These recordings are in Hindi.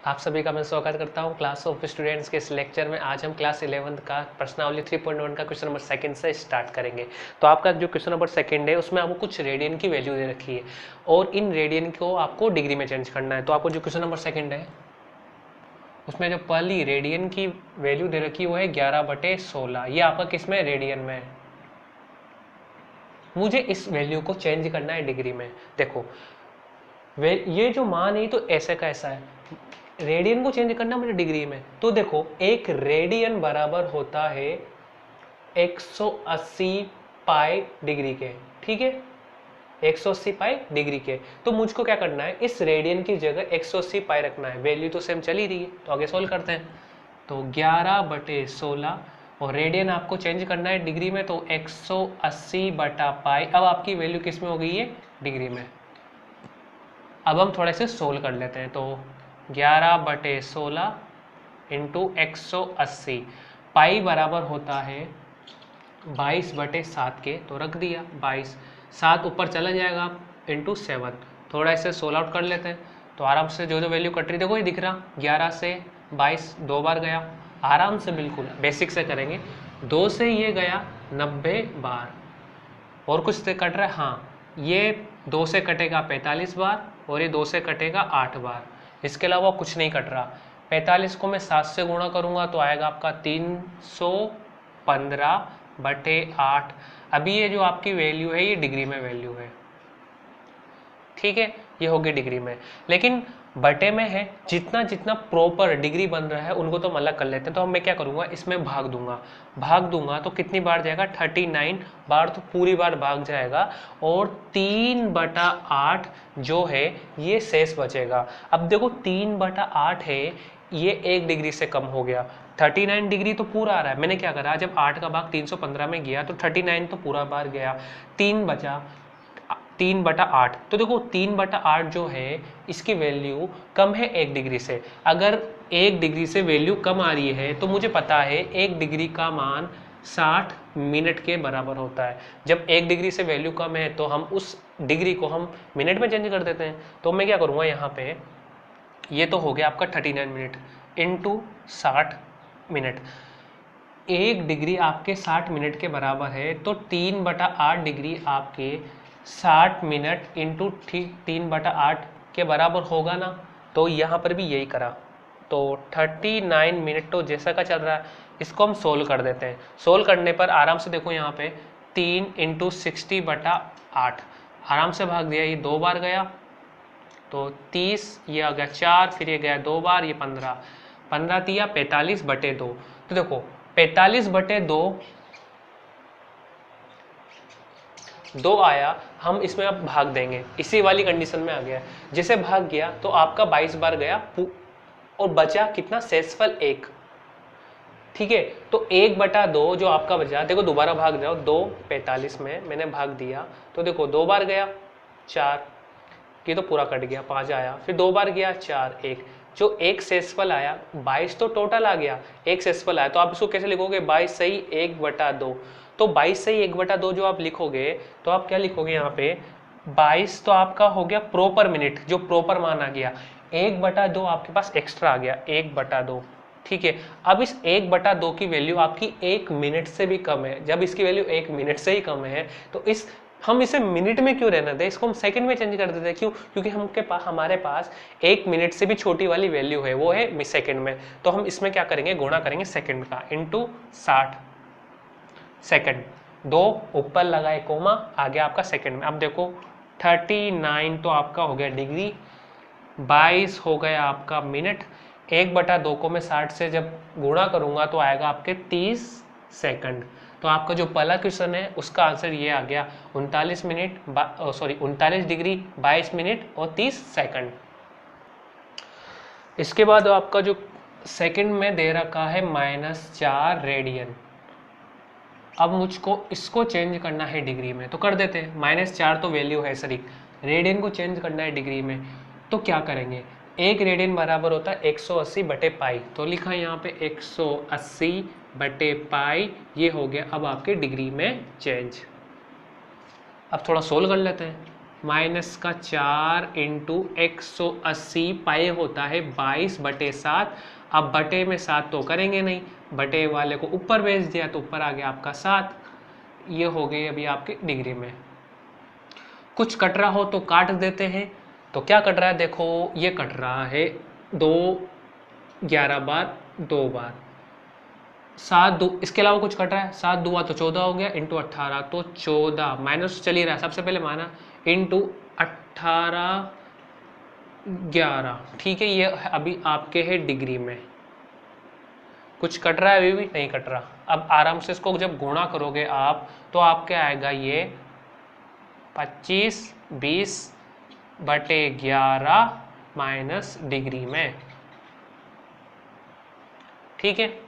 आप सभी का मैं स्वागत करता हूं क्लास ऑफ स्टूडेंट्स के इस लेक्चर में। आज हम क्लास 11th का प्रश्नावली 3.1 का क्वेश्चन नंबर सेकंड से स्टार्ट करेंगे। तो आपका जो क्वेश्चन नंबर सेकंड है उसमें आपको कुछ रेडियन की वैल्यू दे रखी है और इन रेडियन को आपको डिग्री में चेंज करना है। तो आपको जो क्वेश्चन नंबर सेकंड है उसमें जो पहली रेडियन की वैल्यू दे रखी है वो है 11/16। ये आपका किस में, रेडियन में। मुझे इस वैल्यू को चेंज करना है डिग्री में। देखो ये जो मान है तो ऐसे का ऐसा है, रेडियन को चेंज करना मुझे डिग्री में। तो देखो एक रेडियन बराबर होता है 180 पाई डिग्री के, ठीक है, 180 पाई डिग्री के। तो मुझको क्या करना है, इस रेडियन की जगह 180 पाई रखना है। वैल्यू तो सेम चल ही रही है, तो आगे सोल्व करते हैं। तो 11/16 और रेडियन आपको चेंज करना है डिग्री में, तो 180/पाई। अब आपकी वैल्यू किस में हो गई है, डिग्री में। अब हम थोड़े से सोल्व कर लेते हैं। तो 11/16 इंटू 180, पाई बराबर होता है 22/7 के। तो रख दिया 22, 7 ऊपर चला जाएगा आप इंटू 7। थोड़ा इसे सोल्व आउट कर लेते हैं। तो आराम से जो जो वैल्यू कट रही देखो ये दिख रहा, 11 से 22 2 बार गया, आराम से बिल्कुल बेसिक से करेंगे। 2 से ये गया 90 बार, और कुछ से कट रहा है, हाँ ये 2 से कटेगा 45 बार और ये 2 से कटेगा 8 बार। इसके अलावा कुछ नहीं कट रहा। 45 को मैं 7 से गुणा करूंगा तो आएगा आपका 315/8। अभी ये जो आपकी वैल्यू है ये डिग्री में वैल्यू है, ठीक है, ये होगी डिग्री में। लेकिन बटे में है, जितना जितना प्रॉपर डिग्री बन रहा है उनको तो हम अलग कर लेते हैं। तो मैं क्या करूंगा, इसमें भाग दूंगा तो कितनी बार जाएगा, 39 बार। तो पूरी बार भाग जाएगा और 3/8 जो है ये शेष बचेगा। अब देखो 3/8 है, ये 1 डिग्री से कम हो गया। 39 डिग्री तो पूरा आ रहा है। मैंने क्या करा, जब 8 का भाग 315 में गया तो 39 तो पूरा बार गया, 3 बचा 3/8। तो देखो 3/8 जो है इसकी वैल्यू कम है 1 डिग्री से। अगर 1 डिग्री से वैल्यू कम आ रही है तो मुझे पता है 1 डिग्री का मान 60 मिनट के बराबर होता है। जब 1 डिग्री से वैल्यू कम है तो हम उस डिग्री को हम मिनट में चेंज कर देते हैं। तो मैं क्या करूँगा यहाँ पे, ये तो हो गया आपका 39 मिनट इंटू 60 मिनट। 1 डिग्री आपके 60 मिनट के बराबर है, तो 3/8 डिग्री आपके 60 मिनट इंटू 3/8 के बराबर होगा ना। तो यहाँ पर भी यही करा। तो 39 मिनट तो जैसा का चल रहा है, इसको हम सोल्व कर देते हैं। सोल्व करने पर आराम से देखो यहाँ पे 3 इंटू 60/8, आराम से भाग दिया, ये 2 बार गया तो 30, ये आ गया 4, फिर ये गया 2 बार, ये 15, 15 तिया 45/2। तो देखो 45/2 2 आया, हम इसमें अब भाग देंगे, इसी वाली कंडीशन में आ गया। जैसे भाग गया तो आपका 22 बार गया और बचा कितना, शेषफल 1, ठीक है। तो 1/2 जो आपका बचा, देखो दोबारा भाग जाओ, 2 45 में मैंने भाग दिया तो देखो 2 बार गया 4, ये तो पूरा कट गया, 5 आया, फिर 2 बार गया 4 1, जो एक शेषफल आया 22 तो टोटल आ गया, एक शेषफल आया। तो आप इसको कैसे लिखोगे, 22 सही 1/2। तो 22 सही 1/2 जो आप लिखोगे तो आप क्या लिखोगे यहाँ पे, 22 तो आपका हो गया प्रॉपर मिनट, जो प्रॉपर मान आ गया, 1/2 आपके पास एक्स्ट्रा आ गया 1/2, ठीक है। अब इस 1/2 की वैल्यू आपकी 1 मिनट से भी कम है। जब इसकी वैल्यू 1 मिनट से ही कम है तो हम इसे मिनट में क्यों रहना दें, इसको हम सेकंड में चेंज कर देते हैं। क्यों, क्योंकि हमारे पास 1 मिनट से भी छोटी वाली वैल्यू है, वो है सेकंड में। तो हम इसमें क्या करेंगे, गुणा करेंगे सेकंड का इंटू 60 सेकंड, 2 ऊपर लगाए कोमा, आ गया आपका सेकंड में। अब देखो 39 तो आपका हो गया डिग्री, 22 हो गया आपका मिनट, 1/2 को मैं 60 से जब गुणा करूंगा तो आएगा आपके 30 सेकंड। तो आपका जो पहला क्वेश्चन है उसका आंसर ये आ गया, 39 डिग्री 22 मिनट और 30 सेकंड। इसके बाद आपका जो सेकंड में दे रखा है -4 रेडियन। अब मुझको इसको चेंज करना है डिग्री में, तो कर देते हैं। -4 तो वैल्यू है सर, रेडियन को चेंज करना है डिग्री में, तो क्या करेंगे, 1 रेडियन बराबर होता है 180/पाई। तो लिखा है यहाँ पे 180/पाई, ये हो गया अब आपके डिग्री में चेंज। अब थोड़ा सोल्व कर लेते हैं। -4 इंटू 180 पाई होता है 22/7। अब बटे में 7 तो करेंगे नहीं, बटे वाले को ऊपर भेज दिया तो ऊपर आ गया आपका 7। ये हो गई अभी आपकी डिग्री में। कुछ कट रहा हो तो काट देते हैं। तो क्या कट रहा है, देखो ये कट रहा है 2 11 बार 2 बार 7 2, इसके अलावा कुछ कट रहा है, 7 2 तो 14 हो गया, इंटू 18 तो 14, माइनस चल ही रहा है, सबसे पहले माना, इंटू 18 11। ठीक है, ये अभी आपके है डिग्री में। कुछ कट रहा है, अभी भी नहीं कट रहा। अब आराम से इसको जब गुणा करोगे आप तो आपके आएगा ये 25/20/11 माइनस डिग्री में। ठीक है,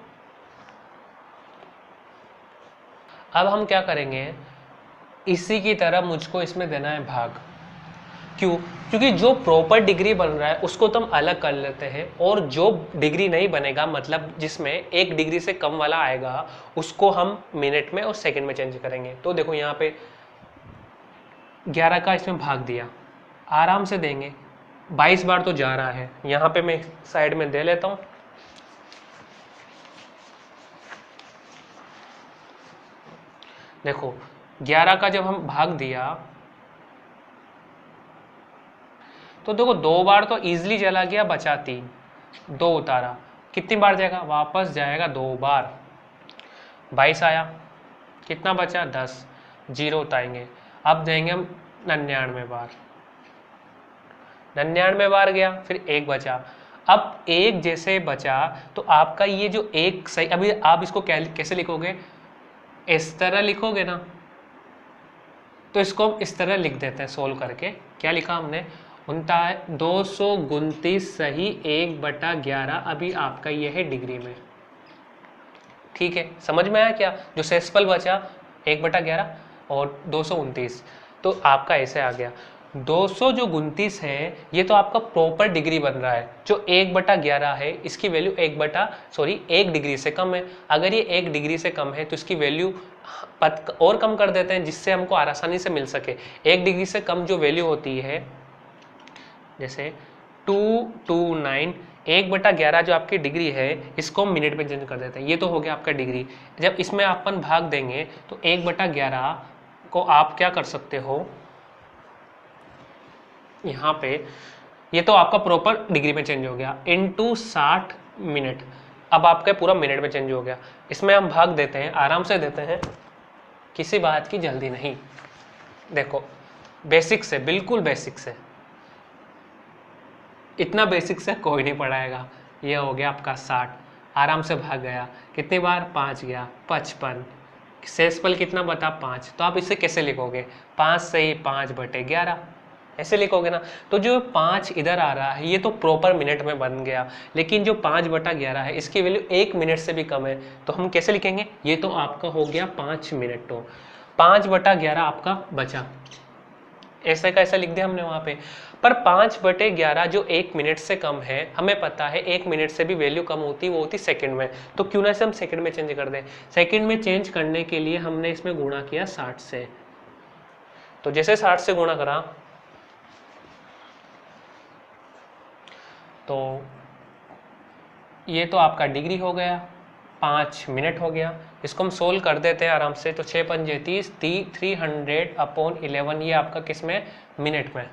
अब हम क्या करेंगे, इसी की तरह मुझको इसमें देना है भाग। क्यों? क्योंकि जो प्रॉपर डिग्री बन रहा है उसको तो हम अलग कर लेते हैं, और जो डिग्री नहीं बनेगा, मतलब जिसमें 1 डिग्री से कम वाला आएगा, उसको हम मिनट में और सेकंड में चेंज करेंगे। तो देखो यहाँ पे 11 का इसमें भाग दिया, आराम से देंगे, 22 बार तो जा रहा है। यहाँ पे मैं साइड में दे लेता हूँ। देखो 11 का जब हम भाग दिया तो देखो 2 बार तो इजीली चला गया, बचा 3, 2 उतारा, कितनी बार जाएगा, वापस जाएगा 2 बार, 22 आया, कितना बचा 10, 0 उतारेंगे। अब देंगे हम 99 बार, 99 बार गया, फिर 1 बचा। अब 1 जैसे बचा तो आपका ये जो 1 सही, अभी आप इसको कैसे लिखोगे, इस तरह लिखोगे ना, तो इसको हम इस तरह लिख देते हैं सोल्व करके। क्या लिखा हमने, 229 सही 1/11, अभी आपका ये है डिग्री में। ठीक है, समझ में आया क्या, जो सेसफल बचा 1/11 और 229, तो आपका ऐसे आ गया। 200 जो 29 है ये तो आपका प्रॉपर डिग्री बन रहा है। जो 1/11 है इसकी वैल्यू 1 डिग्री से कम है। अगर ये 1 डिग्री से कम है तो इसकी वैल्यू और कम कर देते हैं, जिससे हमको आसानी से मिल सके। 1 डिग्री से कम जो वैल्यू होती है, जैसे 229, 1/11 जो आपकी डिग्री है, इसको हम मिनट में चेंज कर देते हैं। ये तो हो गया आपका डिग्री। जब इसमें अपन भाग देंगे तो 1/11 को आप क्या कर सकते हो, यहाँ पे ये तो आपका प्रॉपर डिग्री में चेंज हो गया, इंटू 60 मिनट। अब आपका पूरा मिनट में चेंज हो गया। इसमें हम भाग देते हैं, आराम से देते हैं, किसी बात की जल्दी नहीं। देखो बेसिक से, बिल्कुल बेसिक से, इतना बेसिक से कोई नहीं पढ़ाएगा। ये हो गया आपका 60, आराम से भाग गया, कितनी बार 5 गया, 55, शेषफल कितना बता 5। तो आप इसे कैसे लिखोगे, 5 से ही 5/11 ऐसे लिखोगे ना। तो जो 5 इधर आ रहा है ये तो प्रॉपर मिनट में बन गया, लेकिन जो 5/11 है इसकी वैल्यू 1 मिनट से भी कम है, तो हम कैसे लिखेंगे, ये तो आपका हो गया 5 मिनट। तो 5/11 आपका बचा, ऐसे का ऐसा लिख दिया हमने वहाँ पे। पर 5/11 जो 1 मिनट से कम है, हमें पता है 1 मिनट से भी वैल्यू कम होती, वो होती सेकंड में। तो क्यों ना इसे हम सेकंड में चेंज कर दें। सेकंड में चेंज करने के लिए हमने इसमें गुणा किया 60 से। तो जैसे 60 से गुणा करा तो ये तो आपका डिग्री हो गया, 5 मिनट हो गया। इसको हम सोल्व कर देते हैं आराम से। तो 6 पंजे 30, 300/11 ये आपका किस में, मिनट में।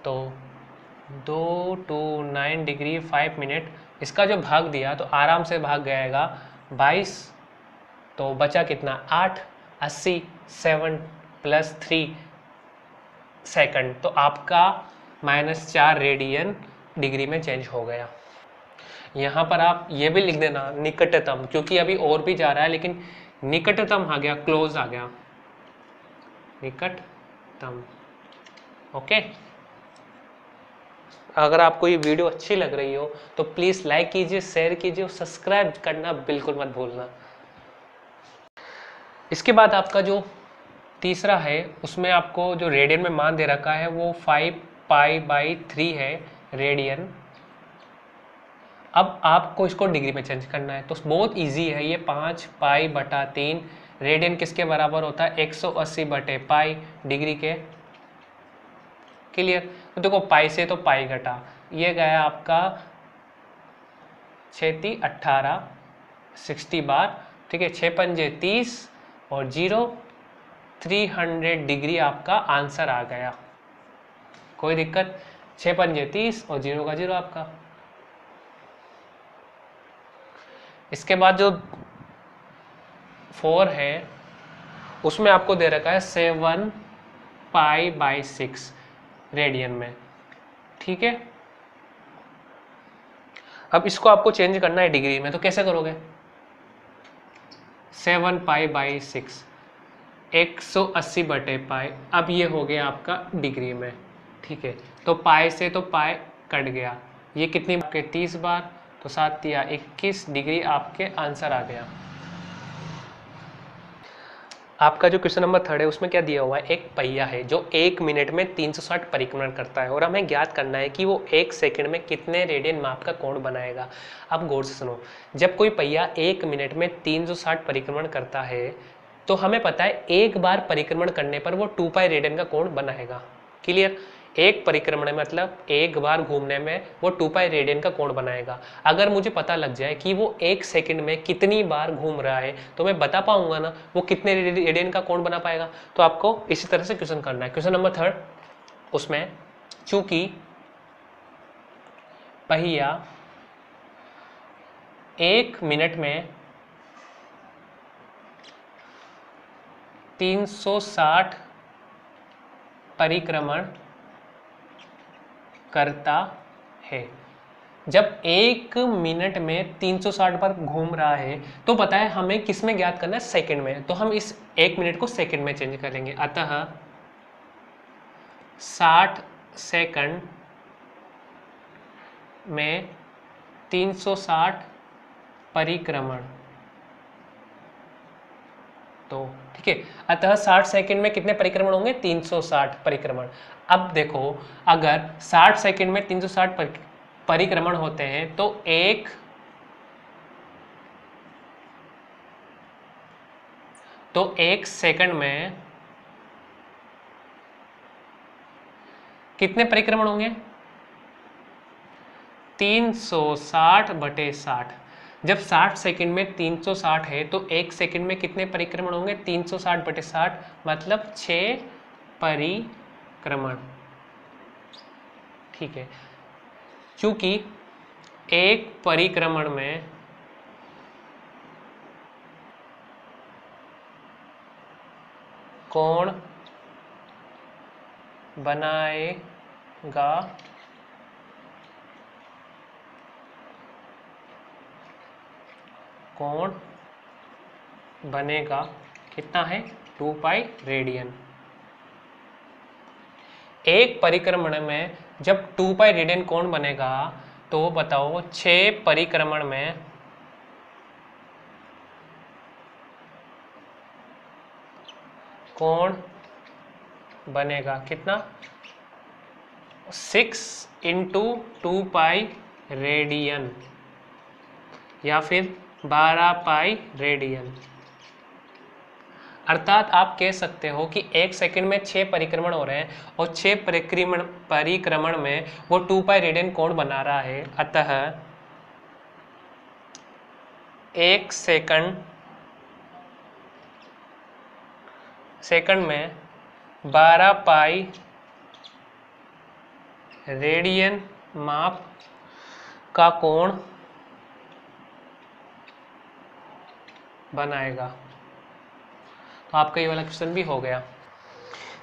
तो 229 डिग्री 5 मिनट, इसका जो भाग दिया तो आराम से भाग जाएगा 22, तो बचा कितना 8, 80, 7 + 3 सेकंड। तो आपका -4 रेडियन डिग्री में चेंज हो गया। यहाँ पर आप ये भी लिख देना निकटतम, क्योंकि अभी और भी जा रहा है, लेकिन निकटतम आ गया, क्लोज आ गया, निकटतम। ओके, अगर आपको ये वीडियो अच्छी लग रही हो तो प्लीज़ लाइक कीजिए, शेयर कीजिए और सब्सक्राइब करना बिल्कुल मत भूलना। इसके बाद आपका जो तीसरा है उसमें आपको जो रेडियन में मान दे रखा है वो 5π/3 है रेडियन। अब आपको इसको डिग्री में चेंज करना है, तो बहुत इजी है ये। 5π/3 रेडियन किसके बराबर होता है, 180/π डिग्री के। क्लियर। तो देखो पाई से तो पाई घटा, ये गया आपका 6 18 60 बार, ठीक है, 6 पंजे 30 और 0 300 डिग्री आपका आंसर आ गया। कोई दिक्कत, 6 पंजे 30 और 0 का 0 आपका। इसके बाद जो 4 है उसमें आपको दे रखा है 7 पाई/6 रेडियन में, ठीक है। अब इसको आपको चेंज करना है डिग्री में, तो कैसे करोगे? 7 पाई/6 180 बटे पाई, अब ये हो गया आपका डिग्री में, ठीक है। तो पाई से तो पाई कट गया, ये कितनी आपके 30 बार, तो 7 या 21 डिग्री आपके आंसर आ गया। आपका जो क्वेश्चन नंबर 3 है उसमें क्या दिया हुआ है, एक पहिया है जो 1 मिनट में 360 परिक्रमण करता है और हमें ज्ञात करना है कि वो 1 सेकंड में कितने रेडियन माप का कोण बनाएगा। अब गौर से सुनो, जब कोई पहिया 1 मिनट में 360 परिक्रमण करता है तो हमें पता है एक बार परिक्रमण करने पर वो 2 पाई रेडियन का कोण बनाएगा। क्लियर, एक परिक्रमण मतलब एक बार घूमने में वो 2 पाई रेडियन का कोण बनाएगा। अगर मुझे पता लग जाए कि वो 1 सेकंड में कितनी बार घूम रहा है तो मैं बता पाऊंगा ना वो कितने रेडियन का कोण बना पाएगा। तो आपको इसी तरह से क्वेश्चन करना है। क्वेश्चन नंबर 3 उसमें चूंकि पहिया 1 मिनट में 360 परिक्रमण करता है, जब 1 मिनट में 360 बार घूम रहा है तो पता है हमें किस में ज्ञात करना है, सेकंड में। तो हम इस 1 मिनट को सेकंड में चेंज करेंगे, अतः 60 सेकंड में 360 परिक्रमण, तो ठीक है, अतः 60 सेकंड में कितने परिक्रमण होंगे, 360 परिक्रमण। अब देखो अगर 60 सेकंड में 360 परिक्रमण होते हैं तो एक सेकंड में कितने परिक्रमण होंगे, 360 बटे 60। जब 60 सेकंड में 360 है तो 1 सेकंड में कितने परिक्रमण होंगे, 360 बटे 60 मतलब 6 परिक्रमण, ठीक है। क्योंकि एक परिक्रमण में कोण बनाएगा कोण बनेगा कितना है, 2 पाई रेडियन। एक परिक्रमण में जब 2 पाई रेडियन कोण बनेगा तो बताओ 6 परिक्रमण में कोण बनेगा कितना, 6 × 2 पाई रेडियन या फिर 12 पाई रेडियन। अर्थात आप कह सकते हो कि 1 सेकंड में 6 परिक्रमण हो रहे हैं और 6 परिक्रमण में वो 2 पाई रेडियन कोण बना रहा है, अतः 1 सेकंड में 12 पाई रेडियन माप का कोण बनाएगा। तो आपका ये वाला क्वेश्चन भी हो गया।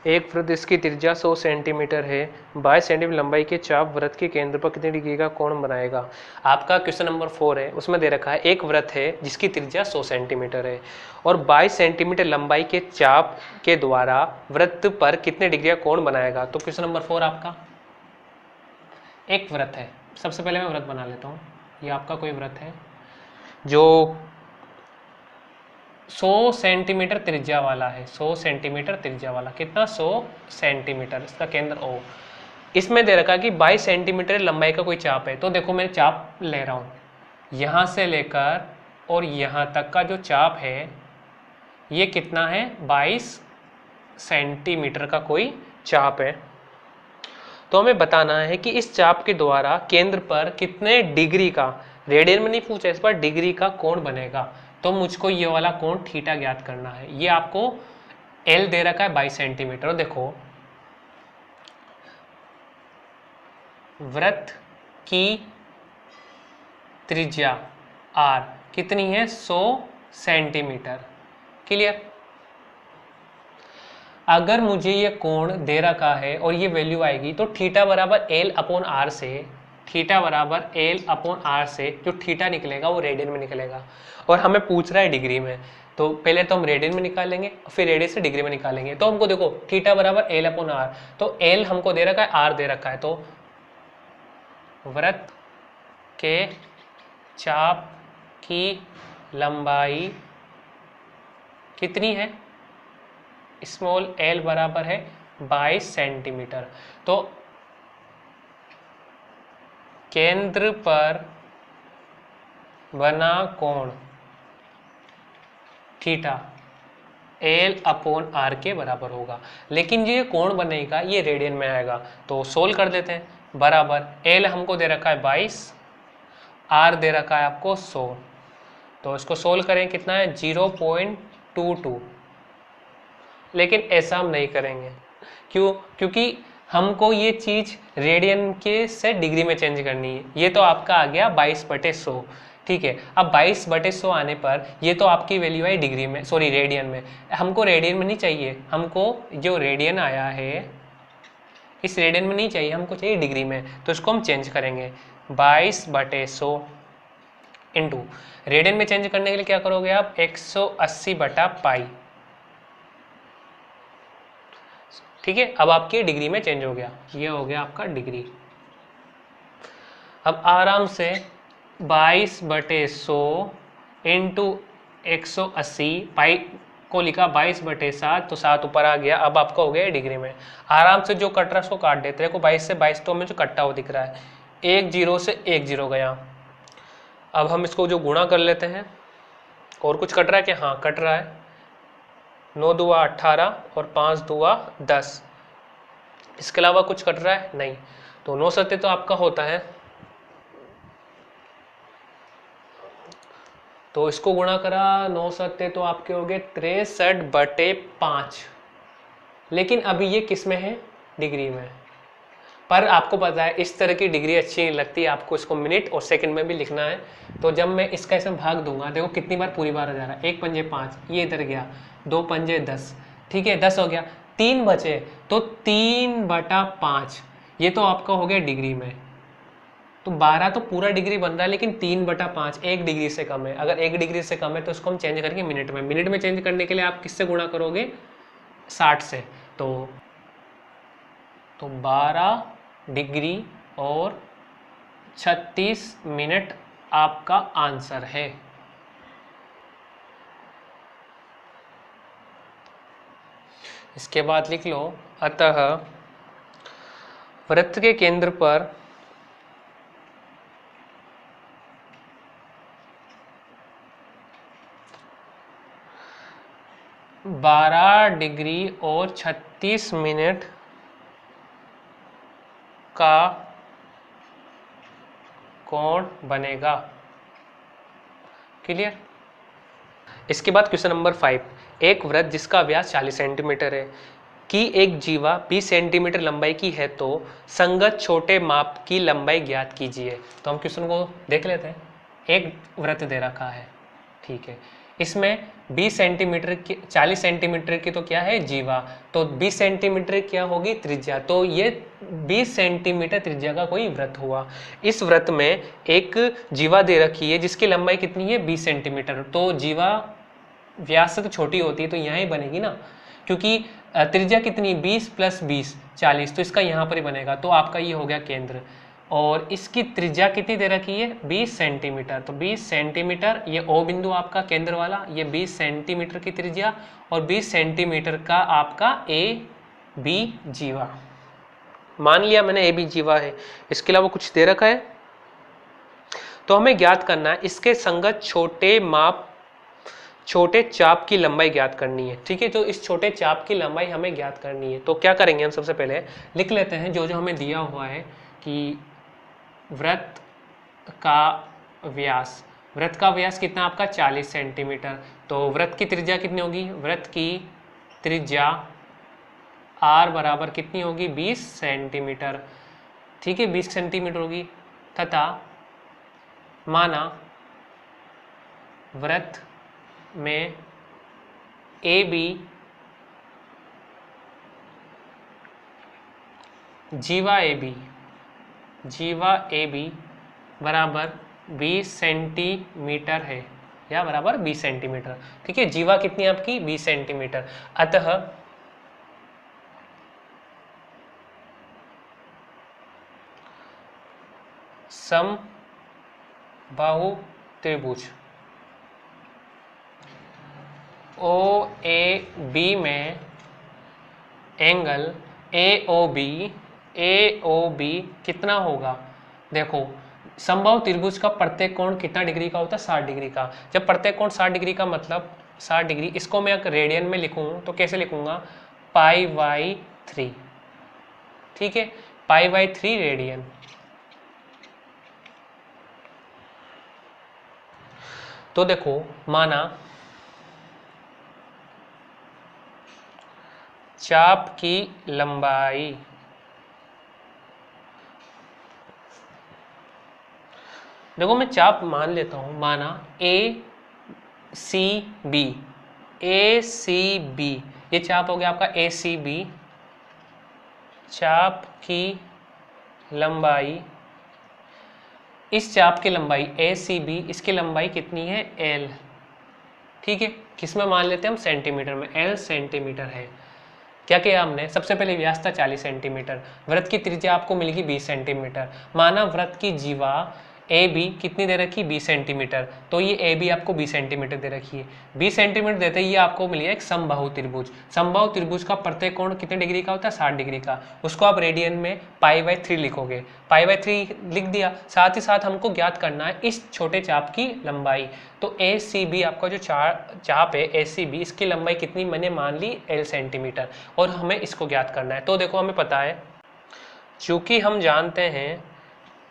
एक वृत्त इसकी त्रिज्या 100 सेंटीमीटर है, 22 सेंटीमीटर लंबाई के चाप वृत्त के केंद्र पर कितनी डिग्री का कोण बनाएगा। आपका क्वेश्चन नंबर 4 है, उसमें दे रखा है एक वृत्त है जिसकी त्रिज्या 100 सेंटीमीटर है और 22 सेंटीमीटर लंबाई के चाप के द्वारा वृत्त पर कितने डिग्री का कोण बनाएगा। तो क्वेश्चन नंबर 4 आपका एक वृत्त है। सबसे पहले मैं वृत्त बना लेता हूँ। ये आपका कोई वृत्त है जो 100 सेंटीमीटर त्रिज्या वाला है, 100 सेंटीमीटर त्रिज्या वाला, कितना, 100 सेंटीमीटर, इसका केंद्र O। इसमें दे रखा कि 22 सेंटीमीटर लंबाई का कोई चाप है। तो देखो मैं चाप ले रहा हूँ, यहाँ से लेकर और यहाँ तक का जो चाप है ये कितना है, 22 सेंटीमीटर का कोई चाप है। तो हमें बताना है कि इस चाप के द्वारा केंद्र पर कितने डिग्री का, रेडियन में नहीं पूछा, इस पर डिग्री का कोण बनेगा। तो मुझको ये वाला कोण थीटा ज्ञात करना है। ये आपको एल दे रखा है 22 सेंटीमीटर। देखो वृत्त की त्रिज्या r कितनी है, 100 सेंटीमीटर। क्लियर। अगर मुझे ये कोण दे रखा है और ये वैल्यू आएगी तो थीटा बराबर एल अपॉन आर से, थीटा बराबर एल अपॉन आर से जो थीटा निकलेगा वो रेडियन में निकलेगा। और हमें पूछ रहा है डिग्री में, तो पहले तो हम रेडियन में निकालेंगे फिर रेडियन से डिग्री में निकालेंगे। तो हमको देखो थीटा बराबर एल अपॉन आर, तो एल हमको दे रखा है, आर दे रखा है। तो वृत्त के चाप की लंबाई कितनी है, स्मॉल एल बराबर है 22 सेंटीमीटर। तो केंद्र पर बना कोण थीटा एल अपॉन आर के बराबर होगा। लेकिन ये कोण बनेगा ये रेडियन में आएगा, तो सोल्व कर देते हैं। बराबर एल हमको दे रखा है 22, आर दे रखा है आपको 100। तो इसको सोल्व करें कितना है 0.22। लेकिन ऐसा हम नहीं करेंगे, क्यों? क्योंकि हमको ये चीज़ रेडियन के से डिग्री में चेंज करनी है। ये तो आपका आ गया 22/100, ठीक है। अब 22/100 आने पर ये तो आपकी वैल्यू है डिग्री में, सॉरी रेडियन में। हमको रेडियन में नहीं चाहिए, हमको जो रेडियन आया है इस रेडियन में नहीं चाहिए, हमको चाहिए डिग्री में। तो इसको हम चेंज करेंगे 22/100 इंटू रेडियन में चेंज करने के लिए क्या करोगे आप 180/पाई, ठीक है। अब आपकी डिग्री में चेंज हो गया, ये हो गया आपका डिग्री। अब आराम से 22/100 इंटू 180, पाई को लिखा 22/7, तो 7 ऊपर आ गया। अब आपका हो गया डिग्री में। आराम से जो कट रहा है उसको काट देते हैं। देखो 22 से 22 तो हमें जो कट्टा हुआ दिख रहा है, 1 0 से 1 0 गया। अब हम इसको जो गुणा कर लेते हैं। और कुछ कट रहा है क्या? हाँ कट रहा है। 9 दूआ 18 और 5 दूआ 10। इसके अलावा कुछ कट रहा है? नहीं। तो 9 सत्ते तो आपका होता है, तो इसको गुणा करा 9 सत्ते तो आपके हो गए 63/5। लेकिन अभी ये किस में है? डिग्री में। पर आपको पता है इस तरह की डिग्री अच्छी नहीं लगती, आपको इसको मिनट और सेकंड में भी लिखना है। तो जब मैं इसका इसमें भाग दूंगा, देखो कितनी बार पूरी बार आ जा रहा है, 1 पंजे 5, ये इधर गया, 2 पंजे 10, ठीक है 10 हो गया, 3 बचे तो 3/5, ये तो आपका हो गया डिग्री में। तो 12 तो पूरा डिग्री बन रहा है, लेकिन 3/5 1 डिग्री से कम है। अगर 1 डिग्री से कम है तो इसको हम चेंज करेंगे मिनट में। मिनट में चेंज करने के लिए आप किससे गुणा करोगे? 60 से। तो 12 डिग्री और 36 मिनट आपका आंसर है। इसके बाद लिख लो, अतः वृत्त के केंद्र पर बारह डिग्री और 36 मिनट का कोण बनेगा। क्लियर। इसके बाद क्वेश्चन नंबर 5, एक वृत्त जिसका व्यास 40 सेंटीमीटर है की एक जीवा 20 सेंटीमीटर लंबाई की है, तो संगत छोटे माप की लंबाई ज्ञात कीजिए। तो हम क्वेश्चन को देख लेते हैं। एक वृत्त दे रखा है, ठीक है, इसमें 20 सेंटीमीटर की 40 सेंटीमीटर की तो क्या है जीवा, तो 20 सेंटीमीटर क्या होगी त्रिज्या। तो ये 20 सेंटीमीटर त्रिज्या का कोई वृत्त हुआ। इस वृत्त में एक जीवा दे रखी है जिसकी लंबाई कितनी है 20 सेंटीमीटर। तो जीवा व्यास से तो छोटी होती है, तो यहाँ ही बनेगी ना, क्योंकि त्रिज्या कितनी 20 + 20 40, तो इसका यहाँ पर ही बनेगा। तो आपका ये हो गया केंद्र, और इसकी त्रिज्या कितनी दे रखी है 20 सेंटीमीटर। तो 20 सेंटीमीटर ये ओ बिंदु आपका केंद्र वाला, ये 20 सेंटीमीटर की त्रिज्या और 20 सेंटीमीटर का आपका ए बी जीवा। मान लिया मैंने ए बी जीवा है, इसके अलावा कुछ दे रखा है। तो हमें ज्ञात करना है इसके संगत छोटे माप छोटे चाप की लंबाई ज्ञात करनी है। ठीक है, तो इस छोटे चाप की लंबाई हमें ज्ञात करनी है। तो क्या करेंगे हम, सबसे पहले लिख लेते हैं जो जो हमें दिया हुआ है कि वृत्त का व्यास, वृत्त का व्यास कितना आपका 40 सेंटीमीटर। तो वृत्त की त्रिज्या कितनी होगी, वृत्त की त्रिज्या r बराबर कितनी होगी, 20 सेंटीमीटर। ठीक है, 20 सेंटीमीटर होगी। तथा माना वृत्त में ए बी जीवा ए बी बराबर 20 सेंटीमीटर है, या बराबर 20 सेंटीमीटर। ठीक है, जीवा कितनी है आपकी, 20 सेंटीमीटर। अतः समबाहु त्रिभुज ओ ए बी में एंगल ए ओ बी कितना होगा। देखो, समबाहु त्रिभुज का प्रत्येक कोण कितना डिग्री का होता है, 60 डिग्री का। जब प्रत्येक कोण 60 डिग्री का मतलब 60 डिग्री, इसको मैं अगर रेडियन में लिखूं तो कैसे लिखूंगा, π/3। ठीक है, π/3 रेडियन। तो देखो, माना चाप की लंबाई, देखो मैं चाप मान लेता हूं, माना ACB, ये चाप हो गया आपका ACB। चाप की लंबाई, इस चाप की लंबाई ACB, इसकी लंबाई कितनी है, L। ठीक है, किस में मान लेते हैं हम, सेंटीमीटर में, L सेंटीमीटर है। क्या किया हमने, सबसे पहले व्यास था 40 सेंटीमीटर, वृत्त की त्रिज्या आपको मिलेगी 20 सेंटीमीटर। माना वृत्त की जीवा ए बी कितनी दे रखी, 20 सेंटीमीटर। तो ये ए बी आपको 20 सेंटीमीटर दे रखी है। 20 सेंटीमीटर देते ही ये आपको मिली है एक समबाहु त्रिभुज। समबाहु त्रिभुज का प्रत्येक कोण कितने डिग्री का होता है, 60 डिग्री का। उसको आप रेडियन में π/3 लिखोगे, π/3 लिख दिया। साथ ही साथ हमको ज्ञात करना है इस छोटे चाप की लंबाई। तो ACB आपका जो चाप है ACB, इसकी लंबाई कितनी मैंने मान ली, L सेंटीमीटर, और हमें इसको ज्ञात करना है। तो देखो, हमें पता है, चूंकि हम जानते हैं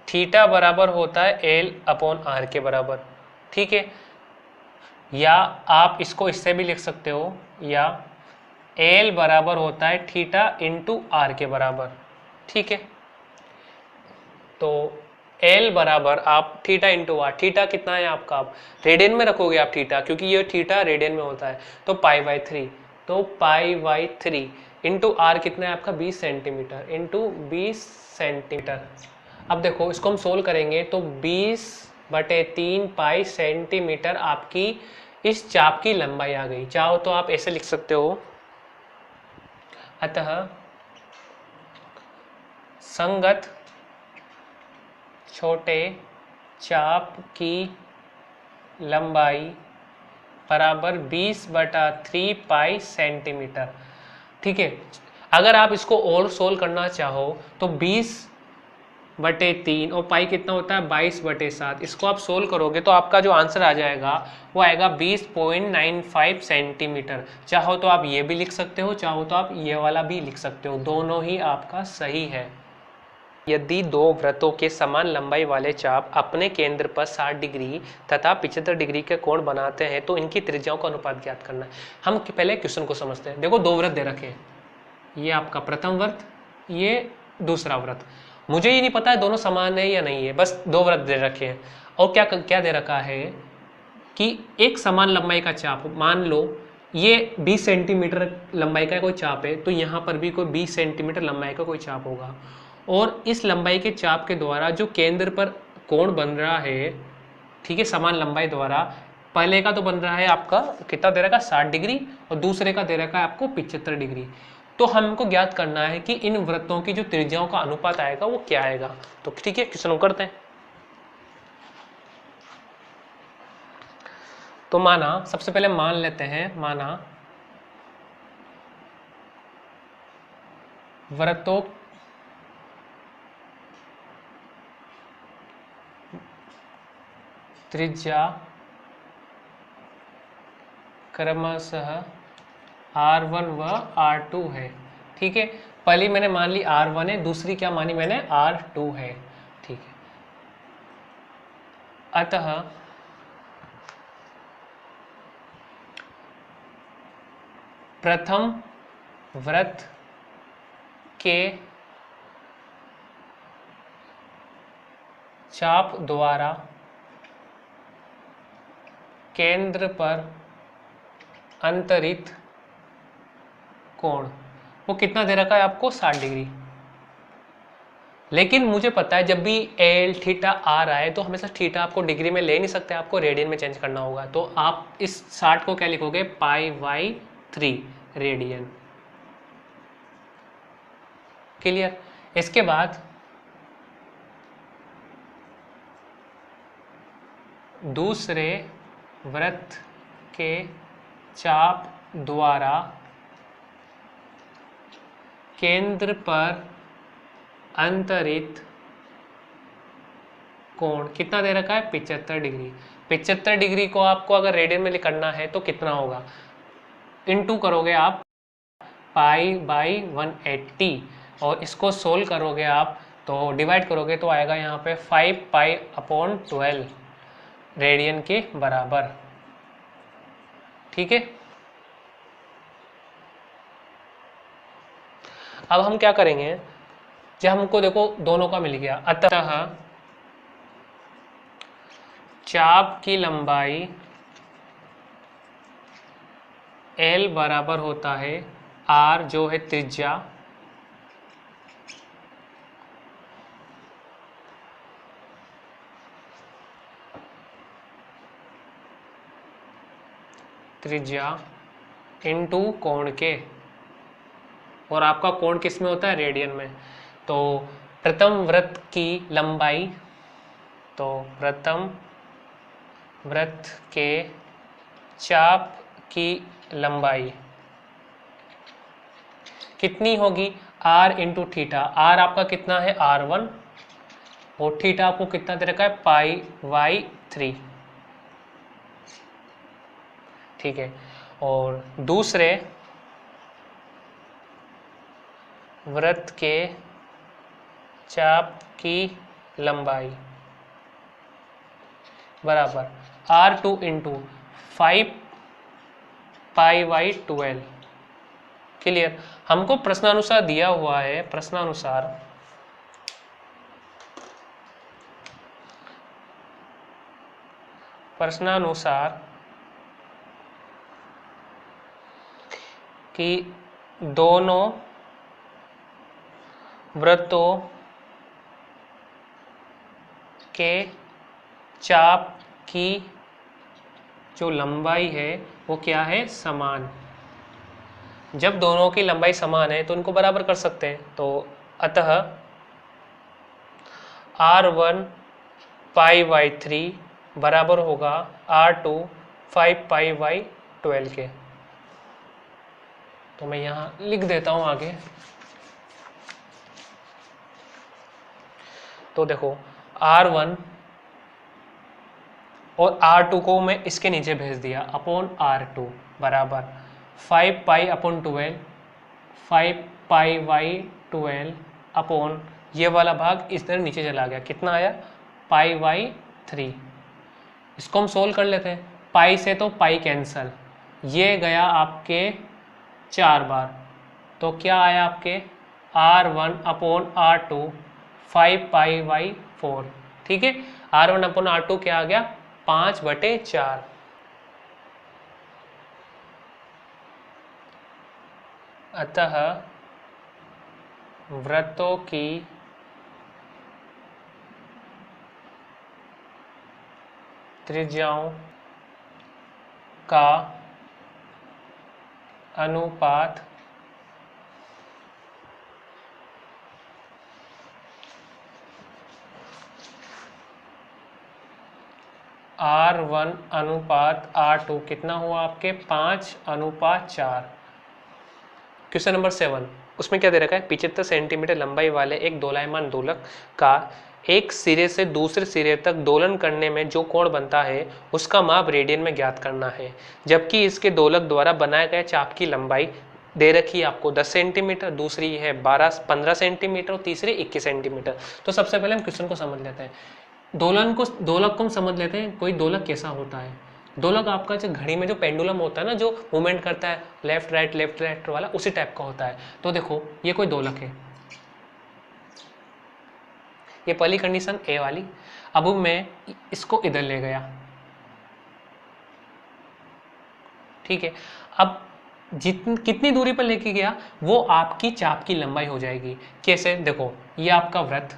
थीटा बराबर होता है L/r के बराबर। ठीक है, या आप इसको इससे भी लिख सकते हो, या L बराबर होता है थीटा इंटू r के बराबर। ठीक है, तो L बराबर आप थीटा इंटू आर, थीटा कितना है आपका, आप रेडियन में रखोगे आप थीटा, क्योंकि ये थीटा रेडियन में होता है। तो π/3, तो π/3 इंटू आर कितना है आपका, 20 सेंटीमीटर, इंटू 20 सेंटीमीटर। अब देखो, इसको हम सोल्व करेंगे तो 20/3 पाई सेंटीमीटर आपकी इस चाप की लंबाई आ गई। चाहो तो आप ऐसे लिख सकते हो, अतः संगत छोटे चाप की लंबाई बराबर 20/3 पाई सेंटीमीटर। ठीक है, अगर आप इसको और सोल्व करना चाहो तो 20/3 और पाई कितना होता है, 22/7। इसको आप सोल्व करोगे तो आपका जो आंसर आ जाएगा वो आएगा 20.95 सेंटीमीटर। चाहो तो आप ये भी लिख सकते हो, चाहो तो आप ये वाला भी लिख सकते हो, दोनों ही आपका सही है। यदि दो वृत्तों के समान लंबाई वाले चाप अपने केंद्र पर 60 डिग्री तथा 75 डिग्री के कोण बनाते हैं तो इनकी त्रिज्याओं का अनुपात ज्ञात करना है। हम पहले क्वेश्चन को समझते हैं। देखो, दो वृत्त दे रखे हैं, ये आपका प्रथम वृत्त, ये दूसरा वृत्त। मुझे ये नहीं पता है दोनों समान है या नहीं है, बस दो वृत्त दे रखे हैं। और क्या क्या दे रखा है कि एक समान लंबाई का चाप, मान लो ये 20 सेंटीमीटर लंबाई का कोई चाप है, तो यहाँ पर भी कोई 20 सेंटीमीटर लंबाई का कोई चाप होगा। और इस लंबाई के चाप के द्वारा जो केंद्र पर कोण बन रहा है, ठीक है, समान लंबाई द्वारा, पहले का तो बन रहा है आपका कितना दे रखा है, 60 डिग्री, और दूसरे का दे रखा है आपको 75 डिग्री। तो हमको ज्ञात करना है कि इन वृत्तों की जो त्रिज्याओं का अनुपात आएगा वो क्या आएगा। तो ठीक है, क्वेश्चन करते हैं। तो माना, सबसे पहले मान लेते हैं, माना वृत्तों त्रिज्या क्रमशः R1 व R2 है। ठीक है, पहली मैंने मान ली R1 है, दूसरी क्या मानी मैंने R2 है। ठीक है, अतः प्रथम वृत्त के चाप द्वारा केंद्र पर अंतरित कोण वो कितना दे रखा है आपको 60 डिग्री। लेकिन मुझे पता है जब भी एल थीटा आ रहा है तो हमेशा थीटा आपको डिग्री में ले नहीं सकते, आपको रेडियन में चेंज करना होगा। तो आप इस 60 को क्या लिखोगे, π/3 रेडियन। क्लियर। इसके बाद दूसरे वृत्त के चाप द्वारा केंद्र पर अंतरित कोण कितना दे रखा है 75 डिग्री। 75 डिग्री को आपको अगर रेडियन में करना है तो कितना होगा, इनटू करोगे आप π/180 और इसको सोल्व करोगे आप तो डिवाइड करोगे तो आएगा यहाँ पे 5π/12 रेडियन के बराबर। ठीक है, अब हम क्या करेंगे, जब हमको देखो दोनों का मिल गया, अतः चाप की लंबाई L बराबर होता है R जो है त्रिज्या, इनटू कोण के, और आपका कोण किस में होता है, रेडियन में। तो प्रथम वृत्त की लंबाई, तो प्रथम वृत्त के चाप की लंबाई कितनी होगी, R इंटू थीटा। R आपका कितना है R1 और थीटा आपको कितना दे रखा है π/3। ठीक है, और दूसरे वृत्त के चाप की लंबाई बराबर R2 इंटू 5π/12। क्लियर। हमको प्रश्नानुसार दिया हुआ है, प्रश्नानुसार कि दोनों वृत्तों के चाप की जो लंबाई है वो क्या है, समान। जब दोनों की लंबाई समान है तो इनको बराबर कर सकते हैं। तो अतः R1 π/3 बराबर होगा R2 5π/12 के। तो मैं यहाँ लिख देता हूँ आगे। तो देखो R1 और R2 को मैं इसके नीचे भेज दिया अपॉन R2 बराबर 5π/12 5π/12 अपॉन ये वाला भाग इस तरह नीचे चला गया, कितना आया π/3। इसको हम सोल्व कर लेते हैं, पाई से तो पाई कैंसल, ये गया आपके 4 बार, तो क्या आया आपके R1 अपॉन R2 5π/4। ठीक है, R1 अपॉन R2 क्या आ गया 5/4। अतः वृत्तों की त्रिज्याओं का अनुपात R1 अनुपात R2 कितना हुआ आपके 5:4। क्वेश्चन नंबर 7, उसमें क्या दे रखा है, 75 सेंटीमीटर लंबाई वाले एक दोलायमान दोलक का एक सिरे से दूसरे सिरे तक दोलन करने में जो कोण बनता है उसका माप रेडियन में ज्ञात करना है, जबकि इसके दोलक द्वारा बनाए गए चाप की लंबाई दे रखी है आपको 10 सेंटीमीटर, दूसरी है 15 सेंटीमीटर और तीसरी 21 सेंटीमीटर। तो सबसे पहले हम क्वेश्चन को समझ लेते हैं। दोलक को हम समझ लेते हैं। कोई दोलक कैसा होता है? दोलक आपका जो घड़ी में जो पेंडुलम होता है ना, जो मूवमेंट करता है लेफ्ट राइट वाला, उसी टाइप का होता है। तो देखो ये कोई दोलक है, ये पहली कंडीशन ए वाली। अब मैं इसको इधर ले गया, ठीक है। अब कितनी दूरी पर लेके गया वो आपकी चाप की लंबाई हो जाएगी। कैसे? देखो ये आपका वृत्त,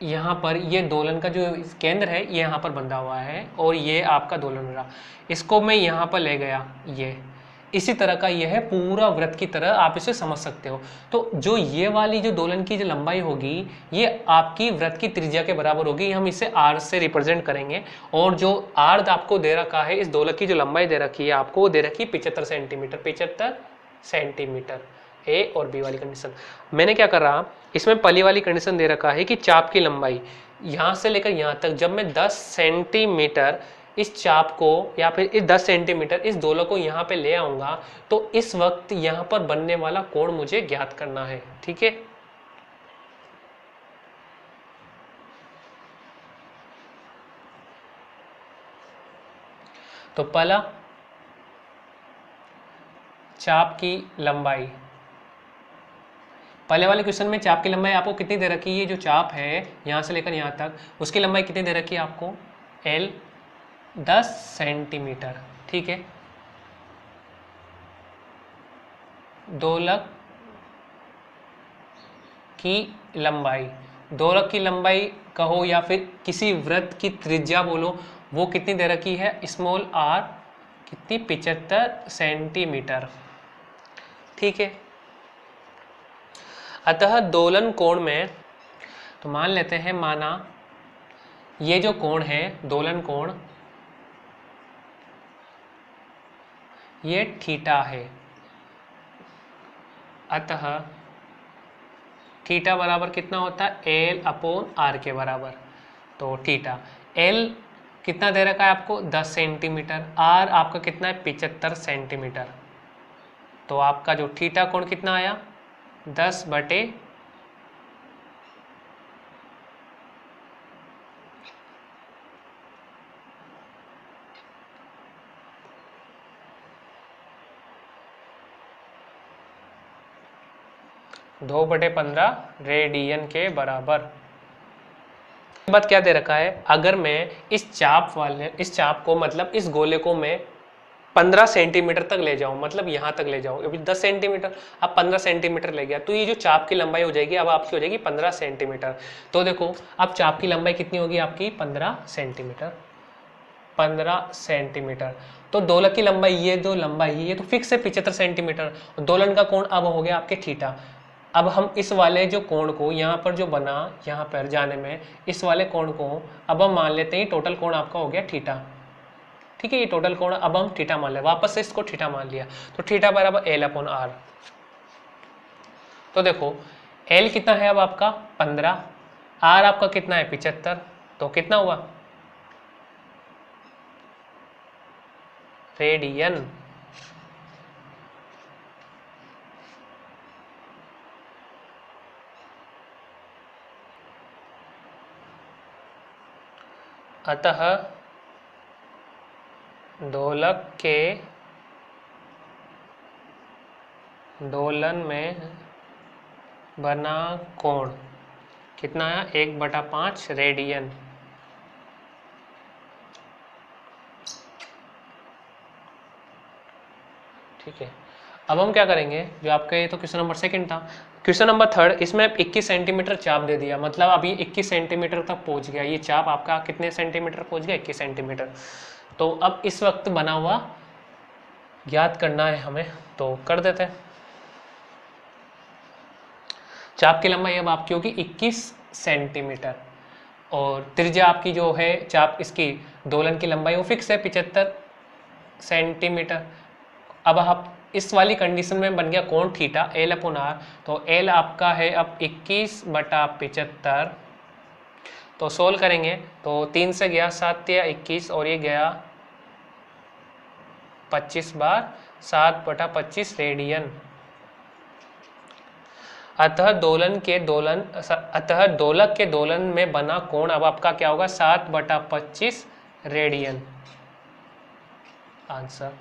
यहाँ पर ये दोलन का जो केंद्र है ये यहाँ पर बंधा हुआ है और ये आपका दोलन रहा। इसको मैं यहाँ पर ले गया, ये इसी तरह का ये है पूरा वृत्त की तरह, आप इसे समझ सकते हो। तो जो ये वाली जो दोलन की जो लंबाई होगी ये आपकी वृत्त की त्रिज्या के बराबर होगी। हम इसे आर से रिप्रेजेंट करेंगे। और जो आर्ध आपको दे रखा है, इस दोलक की जो लंबाई दे रखी है आपको, वो दे रखी है 75 सेंटीमीटर। 75 सेंटीमीटर ए और बी वाली कंडीशन। मैंने क्या कर रहा, इसमें पहली वाली कंडीशन दे रखा है कि चाप की लंबाई यहाँ से लेकर यहाँ तक, जब मैं 10 सेंटीमीटर इस चाप को या फिर इस 10 सेंटीमीटर इस दोलक को यहाँ पे ले आऊंगा तो इस वक्त यहाँ पर बनने वाला कोण मुझे ज्ञात करना है, ठीक है। तो पहला चाप की लंबाई, पहले वाले क्वेश्चन में चाप की लंबाई आपको कितनी दे रखी है? ये जो चाप है यहाँ से लेकर यहाँ तक, उसकी लंबाई कितनी दे रखी है आपको? L 10 सेंटीमीटर, ठीक है। दोलक की लंबाई, दोलक की लंबाई कहो या फिर किसी वृत्त की त्रिज्या बोलो, वो कितनी दे रखी है? स्मॉल r कितनी? 75 सेंटीमीटर, ठीक है। अतः दोलन कोण में, तो मान लेते हैं, माना ये जो कोण है दोलन कोण, ये थीटा है। अतः थीटा बराबर कितना होता है? L/r के बराबर। तो थीटा L कितना दे रखा है आपको? 10 सेंटीमीटर। R आपका कितना है? 75 सेंटीमीटर। तो आपका जो थीटा कोण कितना आया? 10 बटे 2/15 रेडियन के बराबर। बात क्या दे रखा है? अगर मैं इस चाप को मतलब इस गोले को मैं 15 सेंटीमीटर तक ले जाऊं, मतलब यहाँ तक ले जाऊं, अभी 10 सेंटीमीटर, अब 15 सेंटीमीटर ले गया, तो ये जो चाप की लंबाई हो जाएगी अब आपकी हो जाएगी 15 सेंटीमीटर। तो देखो अब चाप की लंबाई कितनी होगी आपकी? 15 सेंटीमीटर। 15 सेंटीमीटर। तो दोलक की लंबाई, ये जो लंबाई है ये तो फिक्स है 75 सेंटीमीटर। दोलन का कोण अब हो गया आपके थीटा। अब हम इस वाले जो कोण को यहाँ पर जो बना यहाँ पर जाने में, इस वाले कोण को अब हम मान लेते हैं टोटल कोण आपका हो गया थीटा, ठीक है। ये टोटल कोण अब हम थीटा मान ले, वापस से इसको थीटा मान लिया, तो थीटा बराबर L/r। तो देखो L कितना है अब आपका? 15, R आपका कितना है? 75। तो कितना हुआ? रेडियन। अतः दोलक के दोलन में बना कोण कितना है? 1/5 रेडियन। ठीक है। अब हम क्या करेंगे, जो आपका ये तो क्वेश्चन नंबर 2 था, क्वेश्चन नंबर 3 इसमें 21 सेंटीमीटर चाप दे दिया, मतलब अभी 21 सेंटीमीटर तक पहुंच गया ये चाप आपका। कितने सेंटीमीटर पहुंच गया? 21 सेंटीमीटर। तो अब इस वक्त बना हुआ ज्ञात करना है हमें, तो कर देते हैं। चाप की लंबाई अब आपकी होगी 21 सेंटीमीटर और त्रिज्या आपकी जो है चाप इसकी दोलन की लंबाई वो फिक्स है 75 सेंटीमीटर। अब आप इस वाली कंडीशन में बन गया कोण थीटा L अपॉन R। तो L आपका है अब 21/75। तो सोल्व करेंगे तो 3 से गया 7 या 21 और ये गया 25 बार 7/25 रेडियन। अतः दोलक के दोलन में बना कोण अब आपका क्या होगा 7/25 रेडियन। आंसर।